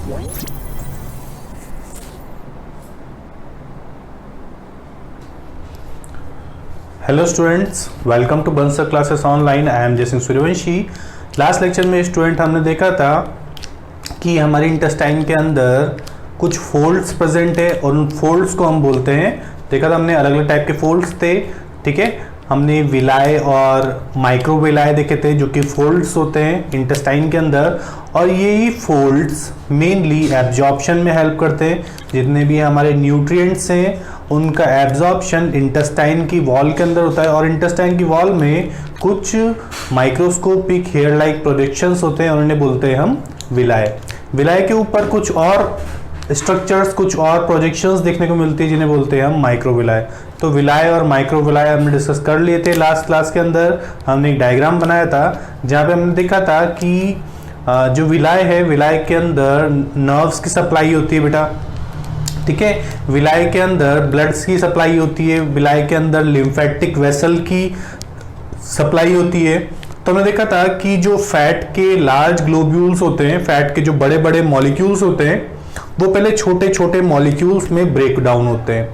Hello students, welcome to Bansal classes online. I am Jaisingh Suryavanshi. Last lecture में student हमने देखा था कि हमारी इंटेस्टाइन के अंदर कुछ फोल्ड्स प्रेजेंट है और उन फोल्ड्स को हम बोलते हैं, देखा था हमने अलग अलग टाइप के फोल्ड्स थे। ठीक है, हमने विलाय और माइक्रोविलाय देखे थे जो कि फोल्ड्स होते हैं इंटेस्टाइन के अंदर, और यही फोल्ड्स मेनली एब्जॉर्प्शन में हेल्प करते हैं। जितने भी हमारे न्यूट्रिएंट्स हैं उनका एब्जॉर्प्शन इंटेस्टाइन की वॉल के अंदर होता है, और इंटेस्टाइन की वॉल में कुछ माइक्रोस्कोपिक हेयर लाइक प्रोजेक्शंस होते हैं और उन्हें बोलते हैं हम विलाय। विलाय के ऊपर कुछ और स्ट्रक्चर्स, कुछ और प्रोजेक्शंस देखने को मिलती है जिन्हें बोलते हैं हम माइक्रोविलाय। तो विलाय और माइक्रोविलाय हमने डिस्कस कर लिए थे लास्ट क्लास के अंदर। हमने एक डायग्राम बनाया था जहाँ पे हमने देखा था कि जो विलाय है, विलाय के अंदर नर्व्स की सप्लाई होती है बेटा। ठीक है, विलाय के अंदर ब्लड्स की सप्लाई होती है, विलाय के अंदर लिम्फेटिक वेसल की सप्लाई होती है। तो हमने देखा था कि जो फैट के लार्ज ग्लोब्यूल्स होते हैं, फैट के जो बड़े बड़े मॉलिक्यूल्स होते हैं, वो पहले छोटे छोटे मॉलिक्यूल्स में ब्रेक डाउन होते हैं,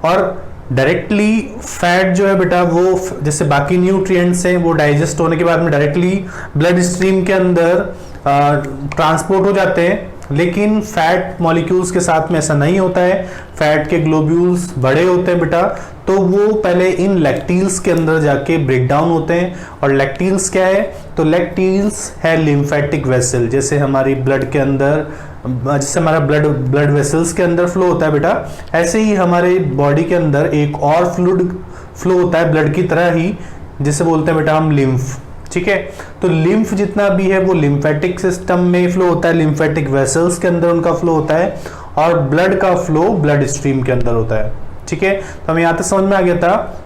और डायरेक्टली फैट जो है बेटा वो जैसे बाकी न्यूट्रिएंट्स हैं वो डाइजेस्ट होने के बाद में डायरेक्टली ब्लड स्ट्रीम के अंदर ट्रांसपोर्ट हो जाते हैं। लेकिन फैट मॉलिक्यूल्स के साथ में ऐसा नहीं होता है। फैट के ग्लोब्यूल्स बड़े होते हैं बेटा, तो वो पहले इन लैक्टील्स के अंदर जाके ब्रेक डाउन होते हैं। और लैक्टील्स क्या है? तो लैक्टील्स है लिम्फेटिक वेसल, जैसे हमारी ब्लड के अंदर, जिससे हमारा ब्लड वेसल्स के अंदर फ्लो होता है बेटा, ऐसे ही हमारे बॉडी के अंदर एक और फ्लूइड फ्लो होता है ब्लड की तरह ही, जिसे बोलते हैं बेटा हम लिम्फ। ठीक है, तो लिम्फ जितना भी है वो लिम्फेटिक सिस्टम में फ्लो होता है, लिम्फेटिक वेसल्स के अंदर उनका फ्लो होता है, और ब्लड का फ्लो ब्लड स्ट्रीम के अंदर होता है। ठीक है, तो हमें यहाँ तक समझ में आ गया था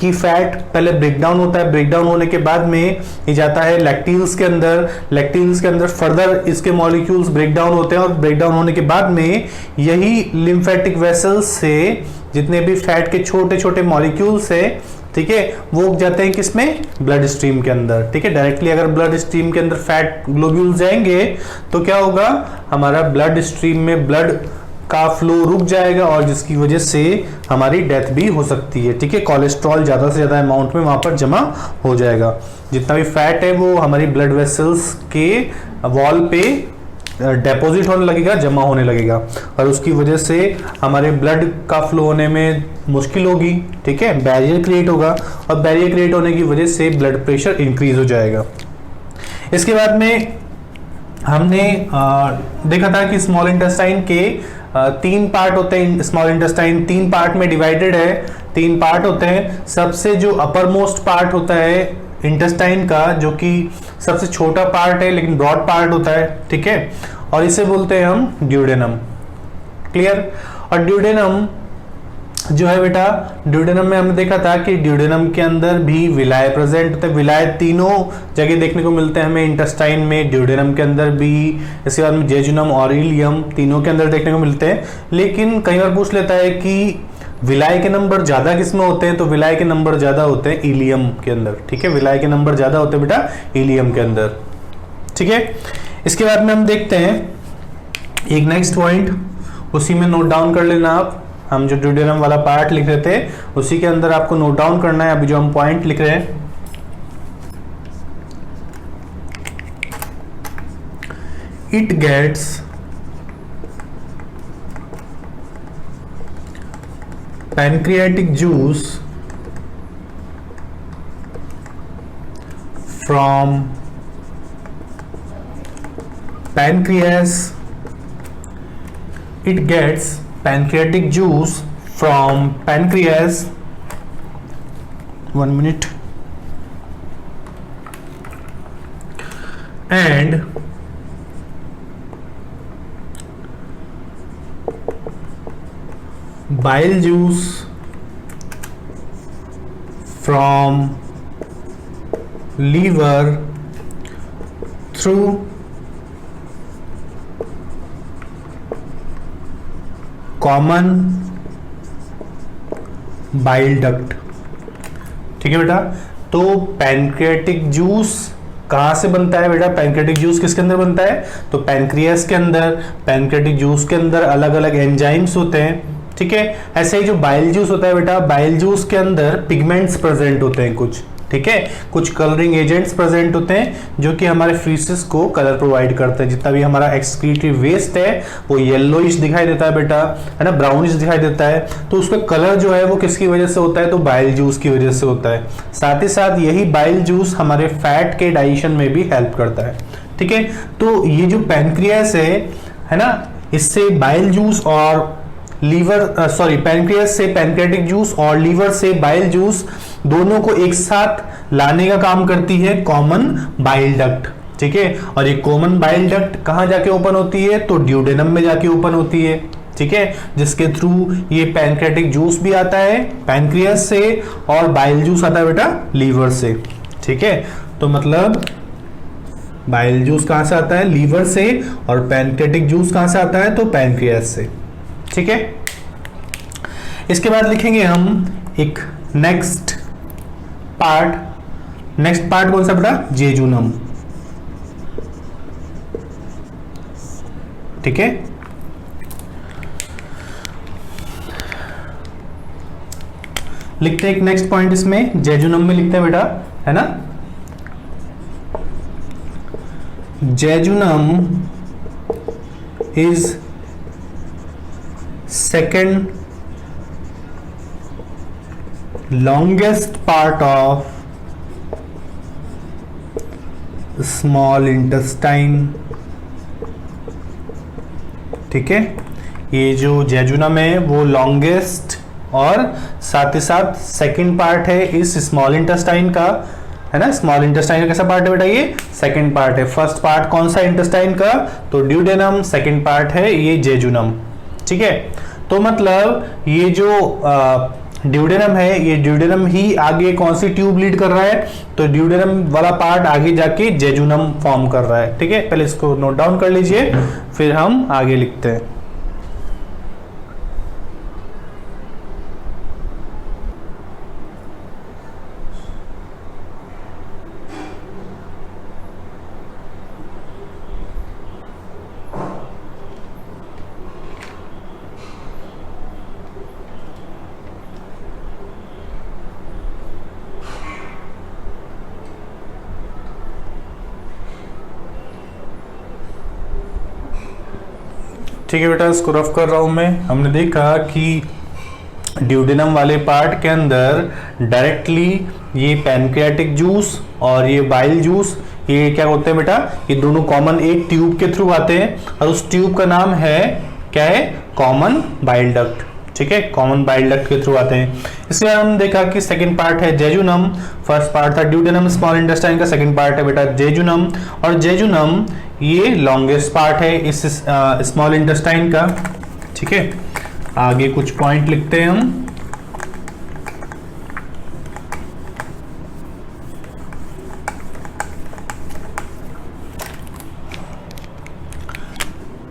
कि फैट पहले ब्रेक डाउन होता है, ब्रेक डाउन होने के बाद में ये जाता है लैक्टील्स के अंदर, लैक्टील्स के अंदर फर्दर इसके मॉलिक्यूल्स ब्रेक डाउन होते हैं, और ब्रेक डाउन होने के बाद में यही लिम्फेटिक वेसल्स से जितने भी फैट के छोटे छोटे मॉलिक्यूल्स है, ठीक है, वो जाते हैं किसमें? ब्लड स्ट्रीम के अंदर। ठीक है, डायरेक्टली अगर ब्लड स्ट्रीम के अंदर फैट ग्लोब्यूल्स जाएंगे तो क्या होगा? हमारा ब्लड स्ट्रीम में ब्लड का फ्लो रुक जाएगा, और जिसकी वजह से हमारी डेथ भी हो सकती है। ठीक है, कोलेस्ट्रॉल ज्यादा से ज्यादा अमाउंट में वहां पर जमा हो जाएगा। जितना भी फैट है वो हमारी ब्लड वेसल्स के वॉल पे डेपोजिट होने लगेगा, जमा होने लगेगा, और उसकी वजह से हमारे ब्लड का फ्लो होने में मुश्किल होगी। ठीक है, बैरियर क्रिएट होगा, और बैरियर क्रिएट होने की वजह से ब्लड प्रेशर इंक्रीज हो जाएगा। इसके बाद में हमने देखा था कि स्मॉल इंटेस्टाइन के 3 पार्ट होते हैं। स्मॉल इंटेस्टाइन 3 पार्ट में डिवाइडेड है, 3 पार्ट होते हैं। सबसे जो अपर मोस्ट पार्ट होता है इंटेस्टाइन का, जो कि सबसे छोटा पार्ट है लेकिन ब्रॉड पार्ट होता है। ठीक है, और इसे बोलते हैं हम ड्यूडेनम। क्लियर? और ड्यूडेनम जो है बेटा, ड्यूडेनम में हमने देखा था कि ड्यूडेनम के अंदर भी विलाय प्रेजेंट होते हैं। विलाय तीनों जगह देखने को मिलते हैं हमें इंटेस्टाइन में, ड्यूडेनम के अंदर भी, इसके बाद में जेजुनम और इलियम, तीनों के अंदर देखने को मिलते हैं। लेकिन कई बार पूछ लेता है कि विलाय के नंबर ज्यादा किसमें होते हैं? तो विलाय के नंबर ज्यादा होते हैं इलियम के अंदर। ठीक है, विलाय के नंबर ज्यादा होते हैं बेटा इलियम के अंदर। ठीक है, इसके बाद में हम देखते हैं एक नेक्स्ट पॉइंट, उसी में नोट डाउन कर लेना आप। हम जो ड्यूडेनम वाला पार्ट लिख रहे थे उसी के अंदर आपको नोट डाउन करना है अभी जो हम पॉइंट लिख रहे हैं। It gets pancreatic juice from pancreas. It gets pancreatic juice from pancreas. 1 minute. And bile juice from liver through common bile duct। ठीक है बेटा, तो पैनक्रियाटिक जूस कहाँ से बनता है बेटा? पैंक्रियाटिक जूस किसके अंदर बनता है? तो पैंक्रियास के अंदर। पैंक्रियाटिक जूस के अंदर अलग अलग एंजाइम्स होते हैं, ठीक है। ऐसे ही जो बाइल जूस होता है बेटा, बाइल जूस के अंदर पिगमेंट्स प्रेजेंट होते हैं कुछ, ठीक है, कुछ कलरिंग एजेंट्स प्रेजेंट होते हैं जो कि हमारे फीसेस को कलर प्रोवाइड करते हैं। जितना भी हमारा एक्सक्रीटरी वेस्ट है वो येलोइश दिखाई देता है बेटा, है ना, ब्राउनिश दिखाई देता है, तो उसका कलर जो है वो किसकी वजह से होता है? तो बाइल जूस की वजह से होता है। साथ ही साथ यही बाइल जूस हमारे फैट के डाइजेशन में भी हेल्प करता है, ठीक है। तो ये जो पैनक्रियास है ना, इससे बाइल जूस और लीवर पैनक्रियास से पैनक्रियाटिक जूस और लीवर से बाइल जूस दोनों को एक साथ लाने का काम करती है कॉमन बाइल डक्ट, ठीक है। और ये कॉमन बाइल डक्ट कहाँ जाके ओपन होती है? तो ड्यूडेनम में जाके ओपन होती है, ठीक है, जिसके थ्रू ये पैनक्रियाटिक जूस भी आता है पैनक्रियास से और बाइल जूस आता है बेटा लीवर से, ठीक है। तो मतलब बाइल जूस कहाँ से आता है? लीवर से, और पैनक्रियाटिक जूस कहाँ से आता है? तो पैनक्रियास से, ठीक है। इसके बाद लिखेंगे हम एक नेक्स्ट पार्ट कौन सा बेटा? जेजुनम, ठीक है। लिखते हैं एक नेक्स्ट पॉइंट इसमें, जेजुनम में लिखते हैं बेटा, है ना। Jejunum is second longest part of small intestine, ठीक है। ये जो जेजुनम है वो लॉन्गेस्ट और साथ ही साथ सेकंड पार्ट है इस स्मॉल इंटेस्टाइन का, है ना। स्मॉल इंटेस्टाइन का कैसा पार्ट है बेटा? ये सेकंड पार्ट है। फर्स्ट पार्ट कौन सा इंटेस्टाइन का? तो ड्यूडेनम। सेकंड पार्ट है ये जेजुनम, ठीक है। तो मतलब ये जो ड्यूडेनम है, ये ड्यूडेनम ही आगे कौन सी ट्यूब लीड कर रहा है? तो ड्यूडेनम वाला पार्ट आगे जाके जेजुनम फॉर्म कर रहा है, ठीक है। पहले इसको नोट डाउन कर लीजिए, फिर हम आगे लिखते हैं। ठीक है बेटा, इसको रफ कर रहा हूं मैं। हमने देखा कि ड्यूडेनम वाले पार्ट के अंदर डायरेक्टली ये पैनक्रियाटिक जूस और ये बाइल जूस, ये क्या होते हैं बेटा? ये दोनों कॉमन एक ट्यूब के थ्रू आते हैं और उस ट्यूब का नाम है क्या है? कॉमन बाइल डक्ट, ठीक है। कॉमन बाइल डक्ट के थ्रू आते हैं। इसके बाद हम देखा कि सेकंड पार्ट है जेजुनम, फर्स्ट पार्ट था ड्यूडेनम स्मॉल इंटेस्टाइन का, सेकंड पार्ट है बेटा जेजुनम, और जेजुनम ये लॉन्गेस्ट पार्ट है इस स्मॉल इंटेस्टाइन का, ठीक है। आगे कुछ पॉइंट लिखते हैं हम।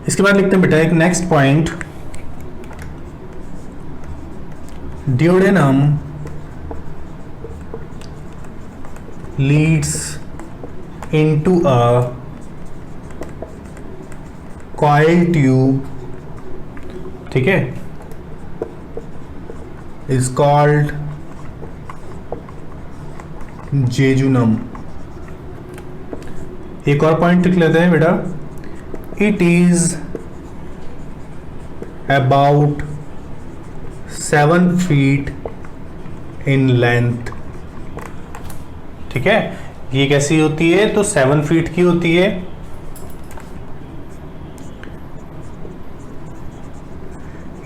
इसके बाद लिखते हैं बेटा एक next point, duodenum leads into a coil tube, ठीक है, is called jejunum। एक और पॉइंट लिख लेते हैं बेटा, it is about 7 feet in length, ठीक है। ये कैसी होती है? तो 7 फीट की होती है।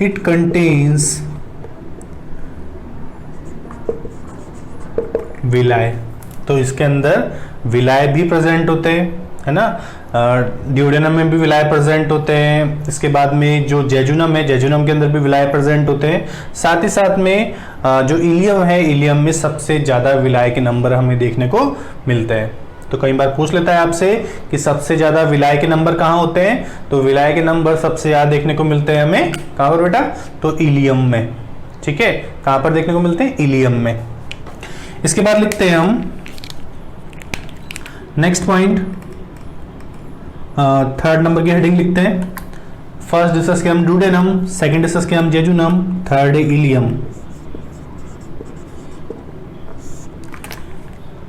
It contains विलाय, तो इसके अंदर विलाय भी प्रेजेंट होते हैं, है ना। ड्यूडेनम में भी विलाय प्रेजेंट होते हैं। इसके बाद में जो जेजुनम है, जेजुनम के अंदर भी विलाय प्रेजेंट होते हैं। साथ ही साथ में जो इलियम है, इलियम में सबसे ज्यादा विलाय के नंबर हमें देखने को मिलते हैं। तो कई बार पूछ लेता है आपसे कि सबसे ज्यादा विलाय के नंबर कहाँ होते हैं? तो विलाय के नंबर सबसे ज्यादा देखने को मिलते हैं हमें कहाँ पर बेटा? तो इलियम में, ठीक है। कहाँ पर देखने को मिलते हैं? इलियम में। इसके बाद लिखते हैं हम नेक्स्ट पॉइंट, थर्ड नंबर की हेडिंग लिखते हैं। फर्स्ट डिस्कस किया हम ड्यूडेनम, सेकंड डिस्कस किया हम जेजुनम, थर्ड है इलियम।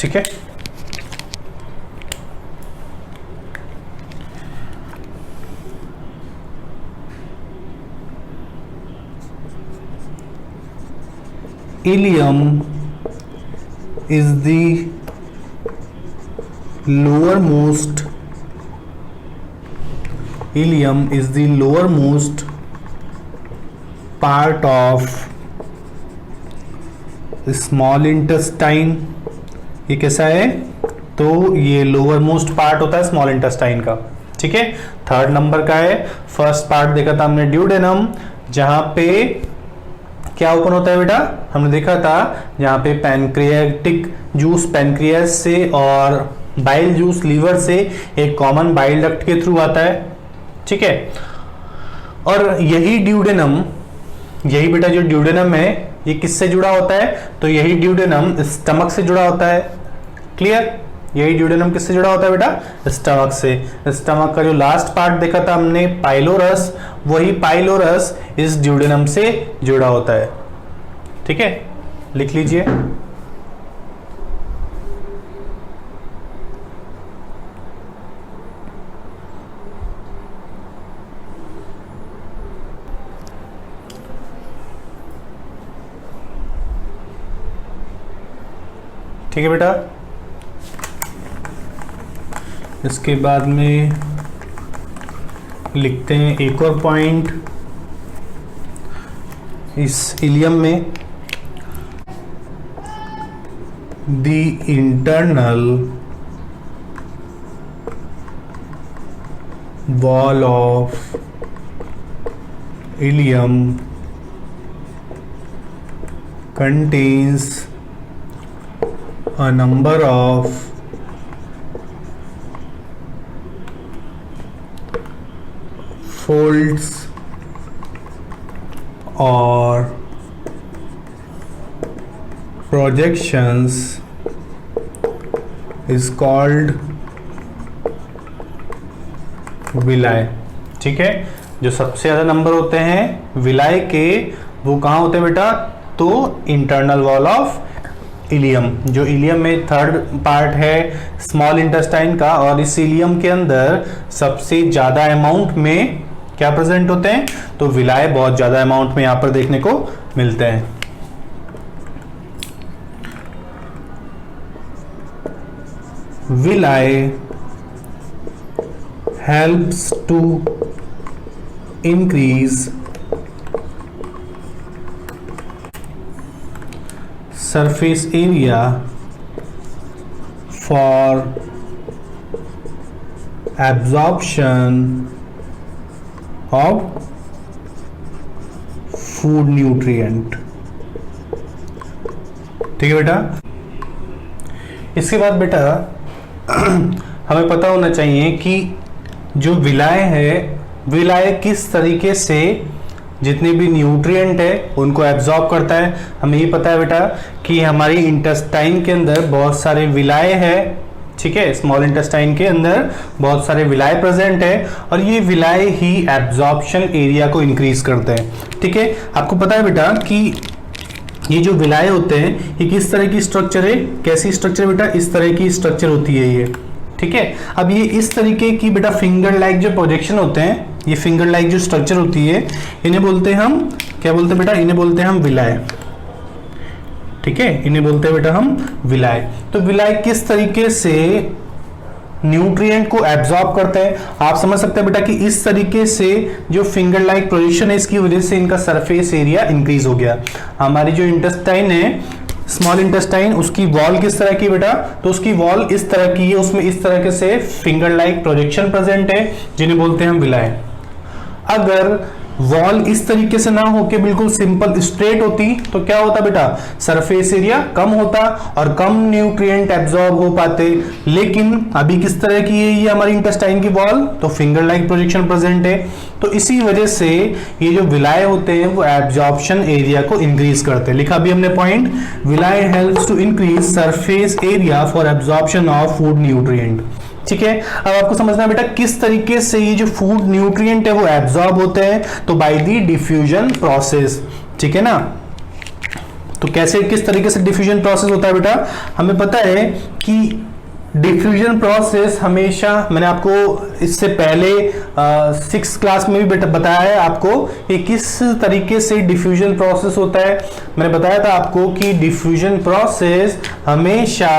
ठीक है, ilium is the lowermost part of small intestine। ये कैसा है? तो ये लोअर मोस्ट पार्ट होता है स्मॉल इंटेस्टाइन का। ठीक है, थर्ड नंबर का है, फर्स्ट पार्ट देखा था हमने ड्यूडेनम, जहां पे क्या ओपन होता है बेटा? हमने देखा था जहां पे पैनक्रियाटिक जूस पैनक्रियास से और बाइल जूस लीवर से एक कॉमन बाइल डक्ट के थ्रू आता है। ठीक है, और यही ड्यूडेनम, यही बेटा जो ड्यूडेनम है ये किससे जुड़ा होता है? तो यही ड्यूडेनम स्टमक से जुड़ा होता है। क्लियर? यही ड्यूडेनम किससे जुड़ा होता है बेटा? स्टमक से। स्टमक का जो लास्ट पार्ट देखा था हमने पाइलोरस, वही पाइलोरस इस ड्यूडेनम से जुड़ा होता है। ठीक है, लिख लीजिए। ठीक है बेटा, इसके बाद में लिखते हैं एक और पॉइंट इस इलियम में, the internal wall of ileum contains a number of folds or projections is called villi. ठीक है, जो सबसे ज्यादा नंबर होते हैं विलाय के वो कहाँ होते हैं बेटा? तो इंटरनल वॉल ऑफ इलियम, जो इलियम में थर्ड पार्ट है स्मॉल इंटेस्टाइन का, और इस इलियम के अंदर सबसे ज्यादा अमाउंट में क्या प्रेजेंट होते हैं? तो विलाय बहुत ज्यादा अमाउंट में यहां पर देखने को मिलते हैं। विलाय helps to increase surface area for absorption of food nutrient। ठीक है बेटा, इसके बाद बेटा हमें पता होना चाहिए कि जो विलाय है, विलाय किस तरीके से जितने भी न्यूट्रिएंट है उनको एब्जॉर्ब करता है। हमें ये पता है बेटा कि हमारी इंटेस्टाइन के अंदर बहुत सारे विलाय है। ठीक है, स्मॉल इंटेस्टाइन के अंदर बहुत सारे विलाय प्रेजेंट है और ये विलाय ही एब्जॉर्प्शन एरिया को इंक्रीज करते हैं। ठीक है, आपको पता है बेटा कि ये जो विलाय होते हैं ये किस तरह की स्ट्रक्चर है? कैसी स्ट्रक्चर बेटा? इस तरह की स्ट्रक्चर होती है ये। ठीक है, अब ये इस तरीके की बेटा फिंगर लाइक जो प्रोजेक्शन होते हैं, ये फिंगर लाइक जो स्ट्रक्चर होती है, इन्हें बोलते हैं हम, क्या बोलते हैं बेटा? इन्हें बोलते हैं हम विलाय। ठीक है, इन्हें बोलते हैं बेटा हम विलाय। तो विलाय किस तरीके से न्यूट्रिएंट को एब्जॉर्ब करते हैं आप समझ सकते हैं बेटा कि इस तरीके से जो फिंगर लाइक पोजीशन है इसकी वजह से इनका सरफेस एरिया इंक्रीज हो गया। हमारी जो इंटेस्टाइन है स्मॉल इंटेस्टाइन, उसकी वॉल किस तरह की बेटा? तो उसकी वॉल इस तरह की है, उसमें इस तरह के से फिंगर लाइक प्रोजेक्शन प्रेजेंट है जिन्हें बोलते हैं हम विलाय। अगर वॉल इस तरीके से ना होके बिल्कुल सिंपल स्ट्रेट होती तो क्या होता बेटा, सरफेस एरिया कम होता और कम न्यूट्रिएंट एब्जॉर्ब हो पाते। लेकिन अभी किस तरह की है ये हमारी इंटेस्टाइन की वॉल, तो फिंगर लाइक प्रोजेक्शन प्रेजेंट है। तो इसी वजह से ये जो विलाय होते हैं वो एब्जॉर्प्शन एरिया को इंक्रीज करते हैं। लिखा भी हमने point, villi helps to increase surface area for absorption of food nutrient. ठीक है, अब आपको समझना बेटा किस तरीके से ये जो फूड न्यूट्रिएंट है वो एब्जॉर्ब होते हैं, तो बाय द डिफ्यूजन प्रोसेस। ठीक है ना, तो कैसे किस तरीके से डिफ्यूजन प्रोसेस होता है बेटा, हमें पता है कि डिफ्यूजन प्रोसेस हमेशा, मैंने आपको इससे पहले 6th क्लास में भी बेटा बताया है आपको कि किस तरीके से डिफ्यूजन प्रोसेस होता है। मैंने बताया था आपको कि डिफ्यूजन प्रोसेस हमेशा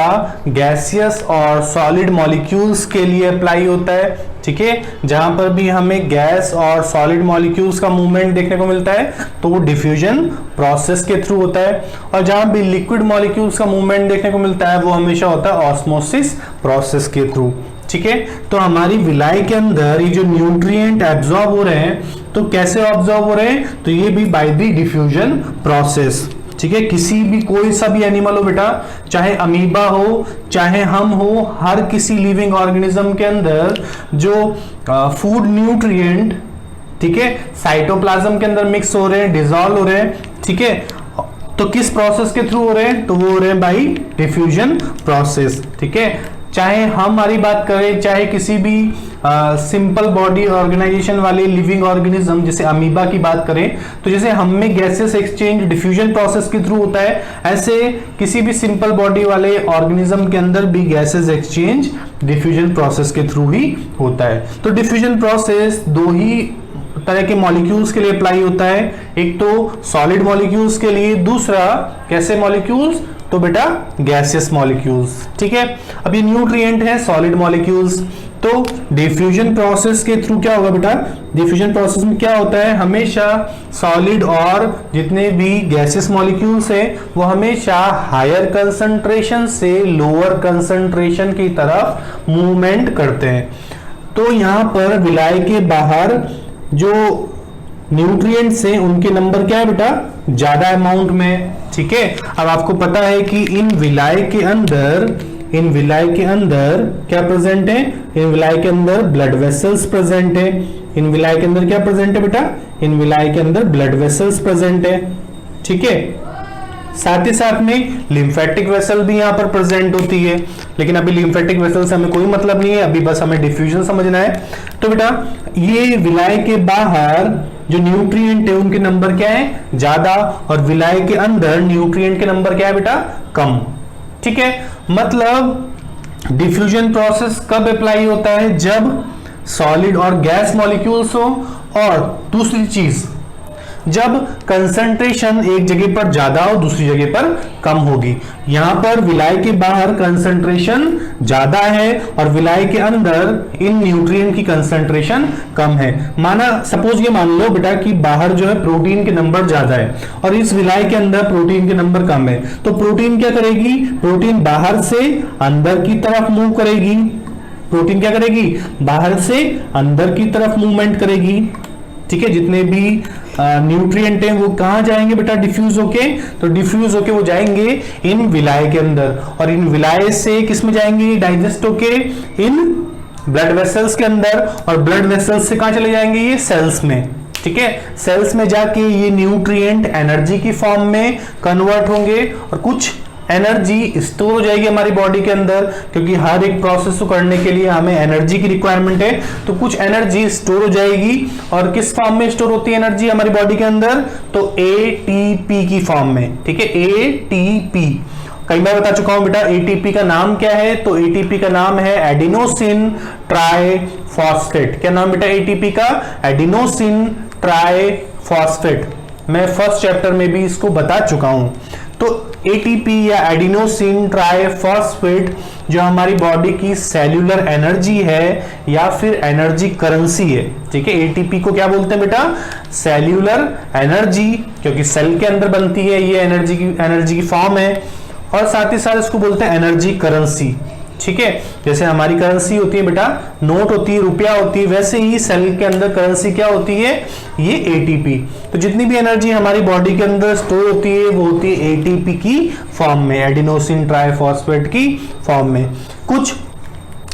गैसियस और सॉलिड मॉलिक्यूल्स के लिए अप्लाई होता है। ठीक है, जहां पर भी हमें गैस और सॉलिड मॉलिक्यूल्स का मूवमेंट देखने को मिलता है तो वो डिफ्यूजन प्रोसेस के थ्रू होता है, और जहां भी लिक्विड मॉलिक्यूल्स का मूवमेंट देखने को मिलता है वो हमेशा होता है ऑस्मोसिस प्रोसेस के थ्रू। ठीक है, तो हमारी विलाय के अंदर ये जो न्यूट्रिएंट एब्जॉर्ब हो रहे हैं तो कैसे ऑब्जॉर्ब हो रहे हैं, तो ये भी बाय द डिफ्यूजन प्रोसेस। ठीक है, किसी भी कोई सा भी एनिमल हो बेटा, चाहे अमीबा हो चाहे हम हो, हर किसी लिविंग ऑर्गेनिज्म के अंदर जो फूड न्यूट्रिएंट, ठीक है, साइटोप्लाज्म के अंदर मिक्स हो रहे हैं, डिसॉल्व हो रहे हैं। ठीक है, तो किस प्रोसेस के थ्रू हो रहे हैं, तो वो हो रहे हैं बाय डिफ्यूजन प्रोसेस। ठीक है, चाहे हमारी बात करें चाहे किसी भी सिंपल बॉडी ऑर्गेनाइजेशन वाले लिविंग ऑर्गेनिज्म जैसे अमीबा की बात करें, तो जैसे हम में गैसेस एक्सचेंज डिफ्यूजन प्रोसेस के थ्रू होता है, ऐसे किसी भी सिंपल बॉडी वाले ऑर्गेनिज्म के अंदर भी गैसेस एक्सचेंज डिफ्यूजन प्रोसेस के थ्रू ही होता है। तो डिफ्यूजन प्रोसेस दो ही तरह के मॉलिक्यूल्स के लिए अप्लाई होता है, एक तो सॉलिड मॉलिक्यूल्स के लिए, दूसरा कैसे मॉलिक्यूल्स, तो बेटा गैसियस मॉलिक्यूल्स। ठीक है, अब ये न्यूट्रिएंट है सॉलिड मॉलिक्यूल्स, तो डिफ्यूजन प्रोसेस के थ्रू क्या होगा बेटा, डिफ्यूजन प्रोसेस में क्या होता है, हमेशा सॉलिड और जितने भी गैसियस मॉलिक्यूल्स है वो हमेशा हायर कंसंट्रेशन से लोअर कंसंट्रेशन की तरफ मूवमेंट करते हैं। तो यहां पर विलाय के बाहर जो न्यूट्रिएंट्स हैं उनके नंबर क्या है बेटा, ज्यादा अमाउंट में। ठीक है, अब आपको पता है कि इन विलाय के अंदर क्या प्रेजेंट है, इन विलाय के अंदर ब्लड वेसल्स प्रेजेंट है। इन विलाय के अंदर क्या प्रेजेंट है बेटा, इन विलाय के अंदर ब्लड वेसल्स प्रेजेंट है। ठीक है, साथ ही साथ में लिम्फेटिक वेसल भी यहां पर प्रेजेंट होती है, लेकिन अभी लिम्फेटिक वेसल से हमें कोई मतलब नहीं है, अभी बस हमें डिफ्यूजन समझना है। तो बेटा ये विलाय के बाहर जो न्यूट्रिएंट है उनके नंबर क्या है, ज्यादा, और विलाय के अंदर न्यूट्रिएंट के नंबर क्या है बेटा, कम। ठीक है, मतलब डिफ्यूजन प्रोसेस कब अप्लाई होता है, जब सॉलिड और गैस मॉलिक्यूल्स हो, और दूसरी चीज जब कंसंट्रेशन एक जगह पर ज्यादा हो दूसरी जगह पर कम होगी। यहां पर विलाय के बाहर कंसंट्रेशन ज्यादा है और विलाय के अंदर इन न्यूट्रिएंट की कंसंट्रेशन कम है। माना सपोज ये मान लो बेटा कि बाहर जो है प्रोटीन के नंबर ज्यादा है और इस विलाय के अंदर प्रोटीन के नंबर कम है, तो प्रोटीन क्या करेगी, प्रोटीन बाहर से अंदर की तरफ मूव करेगी। प्रोटीन क्या करेगी, बाहर से अंदर की तरफ मूवमेंट करेगी। ठीक है, जितने भी न्यूट्रिएंट हैं वो कहां जाएंगे बेटा, डिफ्यूज होके, तो डिफ्यूज होके वो जाएंगे इन विलाय के अंदर, और इन विलाय से किस में जाएंगे, डाइजेस्ट होके इन ब्लड वेसल्स के अंदर, और ब्लड वेसल्स से कहां चले जाएंगे, ये सेल्स में। ठीक है, सेल्स में जाके ये न्यूट्रिएंट एनर्जी की फॉर्म में कन्वर्ट होंगे और कुछ एनर्जी स्टोर हो जाएगी हमारी बॉडी के अंदर, क्योंकि हर एक प्रोसेस को करने के लिए हमें एनर्जी की रिक्वायरमेंट है, तो कुछ एनर्जी स्टोर हो जाएगी। और किस फॉर्म में स्टोर होती है एनर्जी हमारी बॉडी के अंदर, तो एटीपी की फॉर्म में। ठीक है, एटीपी कई बार बता चुका हूं बेटा, एटीपी का नाम क्या है, तो एटीपी का नाम है एडिनोसिन ट्राइफॉस्फेट। क्या नाम बेटा एटीपी का, एडिनोसिन ट्राइफॉस्फेट। मैं फर्स्ट चैप्टर में भी इसको बता चुका हूं। तो एटीपी या एडिनोसिन ट्राइफॉस्फेट जो हमारी बॉडी की सेल्यूलर एनर्जी है या फिर एनर्जी करेंसी है। ठीक है, एटीपी को क्या बोलते हैं बेटा, सेल्यूलर एनर्जी, क्योंकि सेल के अंदर बनती है, ये एनर्जी की फॉर्म है, और साथ ही साथ इसको बोलते हैं एनर्जी करेंसी। ठीक है, जैसे हमारी करेंसी होती है बेटा, नोट होती है, रुपया होती है, वैसे ही सेल के अंदर करेंसी क्या होती है, ये एटीपी। तो जितनी भी एनर्जी हमारी बॉडी के अंदर स्टोर होती है वो होती है एटीपी की फॉर्म में, एडिनोसिन ट्राइफॉस्फेट की फॉर्म में। कुछ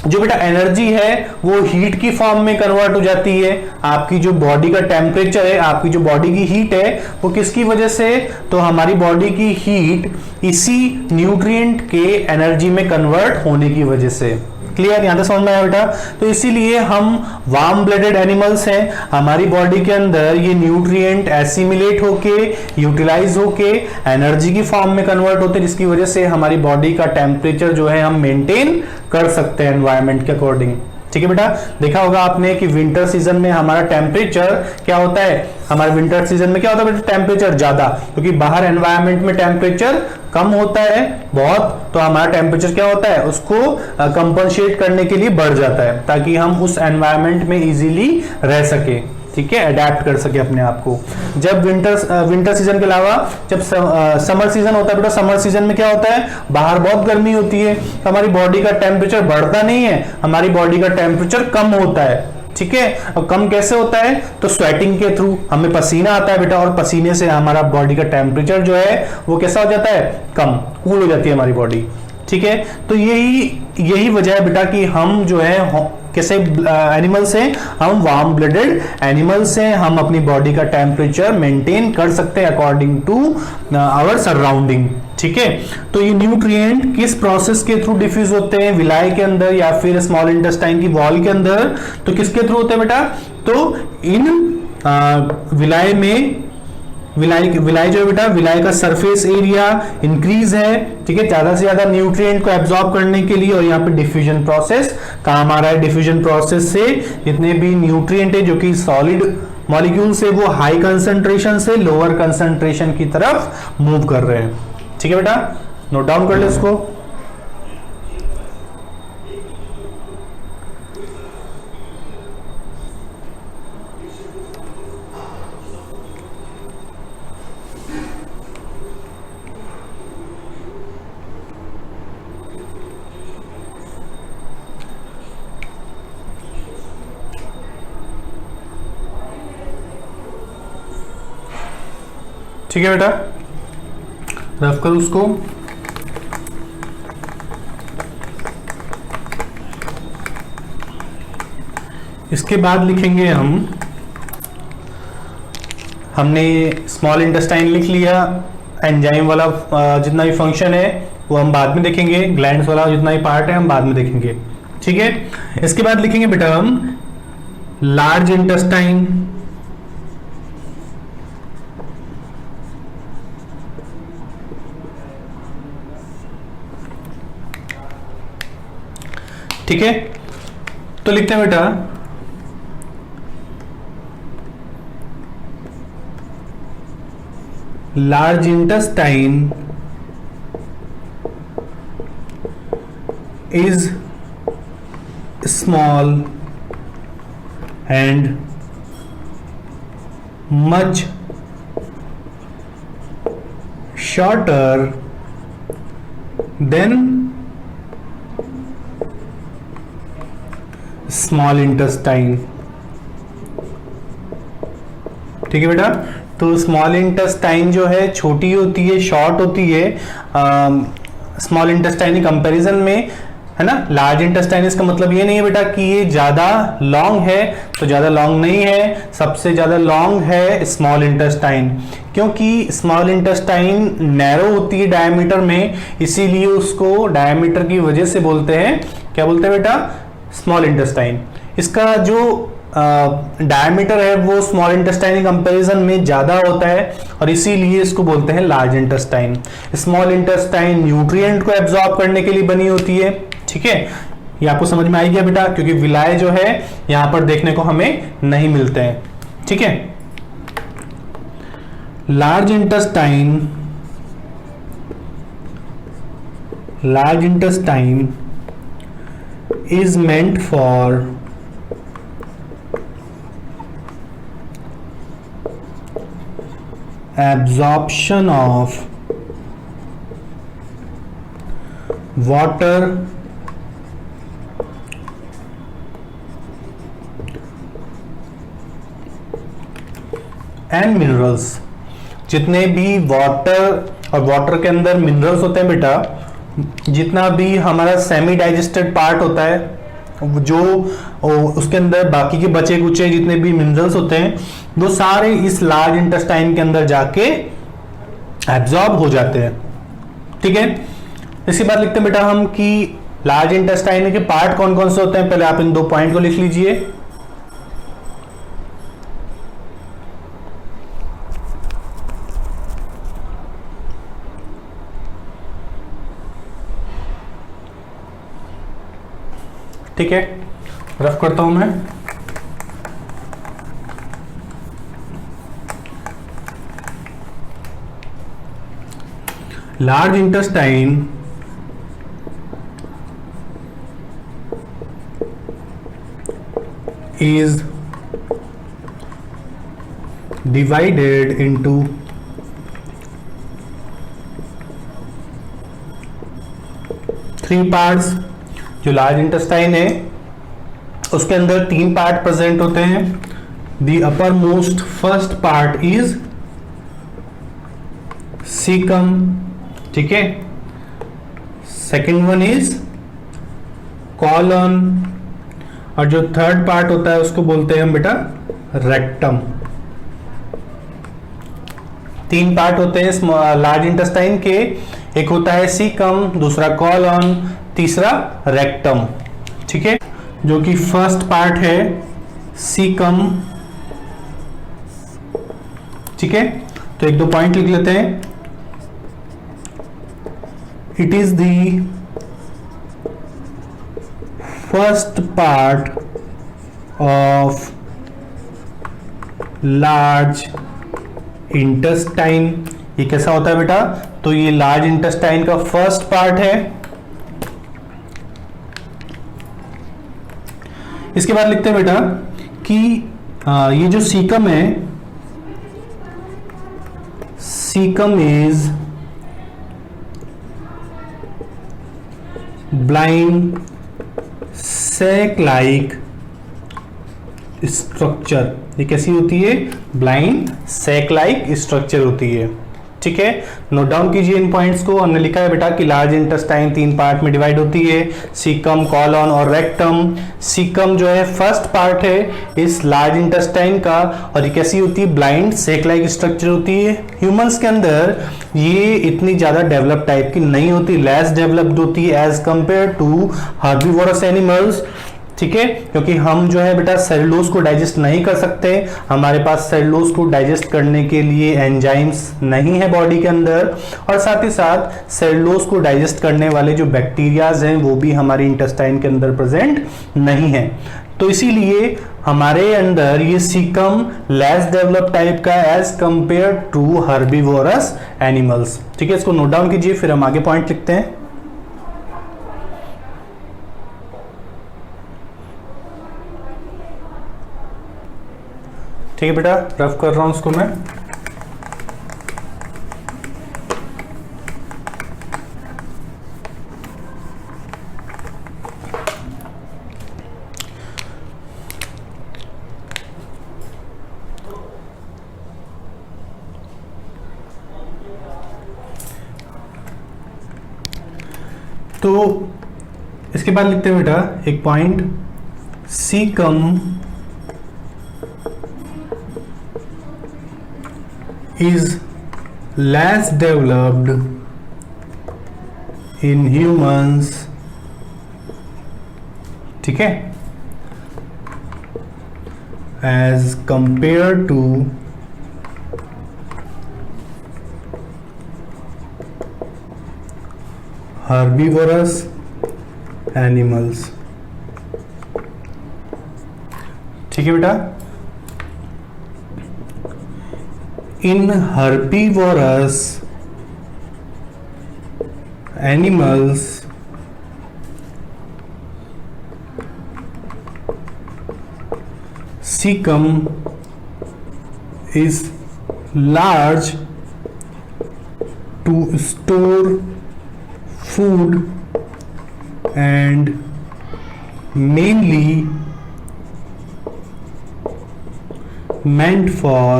जो बेटा एनर्जी है वो हीट की फॉर्म में कन्वर्ट हो जाती है। आपकी जो बॉडी का टेम्परेचर है, आपकी जो बॉडी की हीट है, वो किसकी वजह से, तो हमारी बॉडी की हीट इसी न्यूट्रिएंट के एनर्जी में कन्वर्ट होने की वजह से। क्लियर, यहां तक समझ में आया बेटा। तो इसीलिए हम वार्म ब्लडेड एनिमल्स हैं, हमारी बॉडी के अंदर ये न्यूट्रिएंट एसिमिलेट होके, यूटिलाइज होके एनर्जी की फॉर्म में कन्वर्ट होते हैं, जिसकी वजह से हमारी बॉडी का टेम्परेचर जो है हम मेंटेन कर सकते हैं एनवायरनमेंट के अकॉर्डिंग। ठीक है बेटा, देखा होगा आपने कि विंटर सीजन में हमारा टेम्परेचर क्या होता है, हमारे विंटर सीजन में क्या होता है बेटा, टेम्परेचर ज्यादा, क्योंकि बाहर एनवायरनमेंट में टेम्परेचर कम होता है बहुत, तो हमारा टेम्परेचर क्या होता है, उसको कंपनसेट करने के लिए बढ़ जाता है, ताकि हम उस एनवायरनमेंट में इजीली रह सके। ठीक है, अडेप्ट कर सके अपने आप को। जब विंटर सीजन के अलावा जब समर सीजन होता है बेटा, समर सीजन में क्या होता है, बाहर बहुत गर्मी होती है, तो हमारी बॉडी का टेम्परेचर बढ़ता नहीं है, हमारी बॉडी का टेम्परेचर कम होता है। ठीक है, और कम कैसे होता है, तो स्वेटिंग के थ्रू हमें पसीना आता है बेटा, और पसीने से हमारा बॉडी का टेम्परेचर जो है वो कैसा हो जाता है, कम, कूल हो जाती है हमारी बॉडी। ठीक है, तो यही वजह है बेटा कि हम जो है कैसे एनिमल्स हैं, हम वार्म ब्लडेड एनिमल्स हैं, हम अपनी बॉडी का टेम्परेचर मेंटेन कर सकते हैं अकॉर्डिंग टू आवर सराउंडिंग। ठीक है, तो ये न्यूट्रिएंट किस प्रोसेस के थ्रू डिफ्यूज होते हैं, विलाई के अंदर या फिर स्मॉल इंटेस्टाइन की वॉल के अंदर, तो किसके थ्रू होते हैं बेटा, तो इन विलाई में, विलाई जो है बेटा, विलाई का सरफेस एरिया इंक्रीज है। ठीक है, ज्यादा से ज्यादा न्यूट्रिएंट को एब्जॉर्ब करने के लिए, और यहाँ पे डिफ्यूजन प्रोसेस काम आ रहा है। डिफ्यूजन प्रोसेस से जितने भी न्यूट्रिएंट है जो कि सॉलिड मॉलिक्यूल से, वो हाई कंसंट्रेशन से लोअर कंसंट्रेशन की तरफ मूव कर रहे हैं। ठीक है बेटा, नोट डाउन कर ले इसको। ठीक है बेटा, रफ कर उसको। इसके बाद लिखेंगे हमने स्मॉल इंटेस्टाइन लिख लिया, एंजाइम वाला जितना भी फंक्शन है वो हम बाद में देखेंगे, ग्लैंड्स वाला जितना भी पार्ट है हम बाद में देखेंगे। ठीक है, इसके बाद लिखेंगे बेटा हम लार्ज इंटेस्टाइन, ठीक है, तो लिखते हैं बेटा large intestine is small and much shorter than small intestine. ठीक है बेटा, तो स्मॉल इंटेस्टाइन जो है छोटी होती है, शॉर्ट होती है स्मॉल इंटेस्टाइन की कंपैरिजन में, है ना। लार्ज इंटेस्टाइन इसका मतलब ये नहीं है बेटा कि ये ज्यादा लॉन्ग है, तो ज्यादा लॉन्ग नहीं है, सबसे ज्यादा लॉन्ग है स्मॉल इंटेस्टाइन, क्योंकि स्मॉल इंटेस्टाइन नैरो होती है डायमीटर में, इसीलिए उसको डायमीटर की वजह से बोलते हैं, क्या बोलते हैं बेटा, स्मॉल इंटेस्टाइन। इसका जो डायमीटर है वो स्मॉल इंटेस्टाइन की कंपैरिजन में ज्यादा होता है, और इसीलिए इसको बोलते हैं large intestine. Small intestine nutrient को एब्जॉर्ब करने के लिए बनी होती है। ठीक है, ये आपको समझ में आई गया बेटा, क्योंकि विलाय जो है यहां पर देखने को हमें नहीं मिलते हैं। ठीक है, large intestine is meant for absorption of water and minerals. जितने भी वाटर और वाटर के अंदर मिनरल्स होते हैं बेटा, जितना भी हमारा सेमी डाइजेस्टेड पार्ट होता है, जो उसके अंदर बाकी के बचे कुचे जितने भी मिनरल्स होते हैं, वो सारे इस लार्ज इंटेस्टाइन के अंदर जाके एब्जॉर्ब हो जाते हैं। ठीक है, इसके बाद लिखते हैं बेटा हम कि लार्ज इंटेस्टाइन के पार्ट कौन कौन से होते हैं। पहले आप इन 2 पॉइंट को लिख लीजिए। ठीक है, रफ करता हूं मैं। Large intestine is divided into 3 parts. जो लार्ज इंटेस्टाइन है उसके अंदर 3 पार्ट प्रेजेंट होते हैं। The upper most first part is caecum, ठीक है। सेकेंड वन इज कॉलन, और जो थर्ड पार्ट होता है उसको बोलते हैं हम बेटा रेक्टम। 3 पार्ट होते हैं लार्ज इंटेस्टाइन के, एक होता है सीकम, दूसरा कॉलन, तीसरा रेक्टम। ठीक है, जो कि फर्स्ट पार्ट है सीकम। ठीक है, तो 1-2 पॉइंट लिख लेते हैं। It is the first part of large intestine. ये कैसा होता है बेटा? तो ये लार्ज इंटेस्टाइन का फर्स्ट पार्ट है। इसके बाद लिखते हैं बेटा कि ये जो सीकम है, caecum is blind sac like structure. ये कैसी होती है? ब्लाइंड सैक लाइक स्ट्रक्चर होती है। ठीक है, नोट डाउन कीजिए इन पॉइंट्स को। हमने लिखा है बेटा कि लार्ज इंटेस्टाइन 3 पार्ट में डिवाइड होती है, सीकम, कॉलन और रेक्टम। सीकम जो है फर्स्ट पार्ट है इस लार्ज इंटेस्टाइन का, और ये कैसी होती है? ब्लाइंड सैक लाइक स्ट्रक्चर होती है। ह्यूमंस के अंदर ये इतनी ज्यादा डेवलप टाइप की नहीं होती, लेस डेवलप्ड होती है as compare to herbivorous animals. ठीक है, क्योंकि हम जो है बेटा सेलुलोज को डाइजेस्ट नहीं कर सकते, हमारे पास सेलुलोज को डाइजेस्ट करने के लिए एंजाइम्स नहीं है बॉडी के अंदर, और साथ ही साथ सेलुलोज को डाइजेस्ट करने वाले जो बैक्टीरियाज हैं वो भी हमारे इंटेस्टाइन के अंदर प्रेजेंट नहीं है। तो इसीलिए हमारे अंदर ये सीकम लेस डेवलप टाइप का as compare to herbivorous animals. ठीक है, इसको नोट डाउन कीजिए, फिर हम आगे पॉइंट लिखते हैं। ठीक है बेटा, रफ कर रहा हूं उसको मैं। तो इसके बाद लिखते हैं बेटा एक point, caecum is less developed in humans। ठीक है, as compared to herbivorous animals। ठीक है बेटा, in herbivorous animals cecum is large to store food and mainly meant for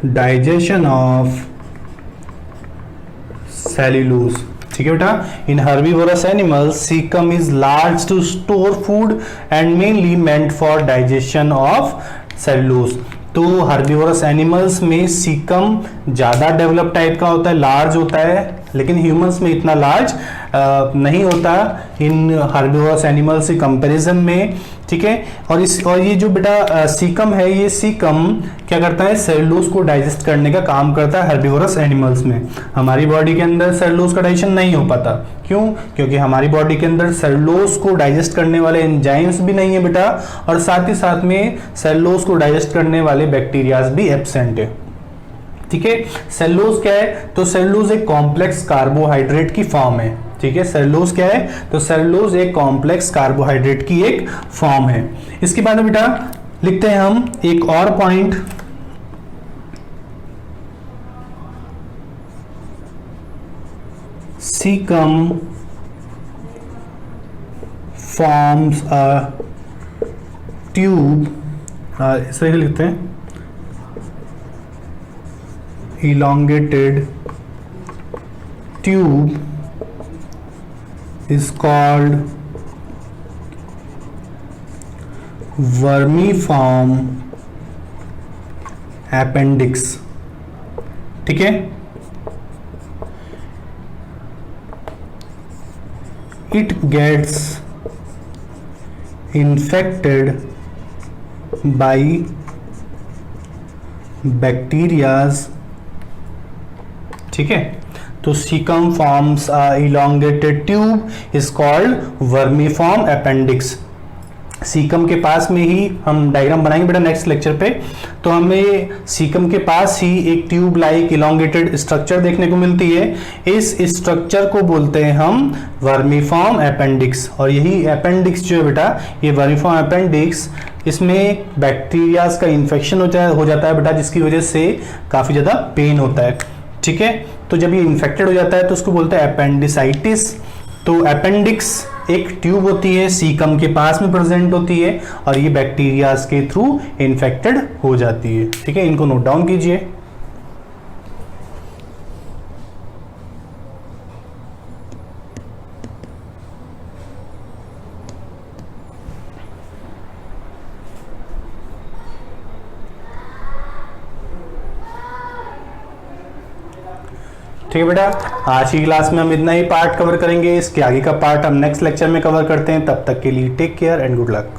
digestion of cellulose. ठीक है बेटा, in herbivorous animals caecum is large to store food and mainly meant for digestion of cellulose. तो herbivorous animals में caecum ज्यादा develop type का होता है, large होता है, लेकिन ह्यूमंस में इतना लार्ज नहीं होता इन हर्बीवोरस एनिमल्स के कंपैरिजन में। ठीक है, और ये जो बेटा सीकम है, ये सीकम क्या करता है, सेल्यूलोज को डाइजेस्ट करने का काम करता है हर्बीवोरस एनिमल्स में। हमारी बॉडी के अंदर सेल्यूलोज का डाइजेशन नहीं हो पाता। क्यों? क्योंकि हमारी बॉडी के अंदर सेल्यूलोज को डाइजेस्ट करने वाले एंजाइम्स भी नहीं है बेटा, और साथ ही साथ में सेल्यूलोज को डाइजेस्ट करने वाले बैक्टीरियाज भी एब्सेंट है। ठीक है, सेल्यूलोज क्या है, तो सेल्यूलोज एक कॉम्प्लेक्स कार्बोहाइड्रेट की फॉर्म है। ठीक है, सेल्यूलोज क्या है, तो सेल्यूलोज एक कॉम्प्लेक्स कार्बोहाइड्रेट की एक फॉर्म है। इसके बाद में बेटा लिखते हैं हम एक और point, caecum forms a tube, इसे लिखते हैं elongated tube is called vermiform appendix। ठीक है, it gets infected by bacterias। ठीक है, तो caecum forms elongated tube is called vermiform appendix. Caecum के पास में ही हम डायग्राम बनाएंगे बेटा नेक्स्ट लेक्चर पे। तो हमें सीकम के पास ही एक ट्यूब लाइक इलोंगेटेड स्ट्रक्चर देखने को मिलती है। इस स्ट्रक्चर को बोलते हैं हम वर्मीफॉर्म अपेंडिक्स। और यही अपेंडिक्स जो है बेटा, ये वर्मीफॉर्म अपेंडिक्स, इसमें बैक्टीरियाज का इन्फेक्शन हो जाता है बेटा, जिसकी वजह से काफी ज्यादा पेन होता है। ठीक है, तो जब ये इन्फेक्टेड हो जाता है तो उसको बोलते हैं अपेंडिसाइटिस। तो अपेंडिक्स एक ट्यूब होती है, सीकम के पास में प्रेजेंट होती है, और ये बैक्टीरियाज के थ्रू इन्फेक्टेड हो जाती है। ठीक है, इनको नोट डाउन कीजिए। ठीक है बेटा, आज की क्लास में हम इतना ही पार्ट कवर करेंगे। इसके आगे का पार्ट हम नेक्स्ट लेक्चर में कवर करते हैं। तब तक के लिए take care and good luck.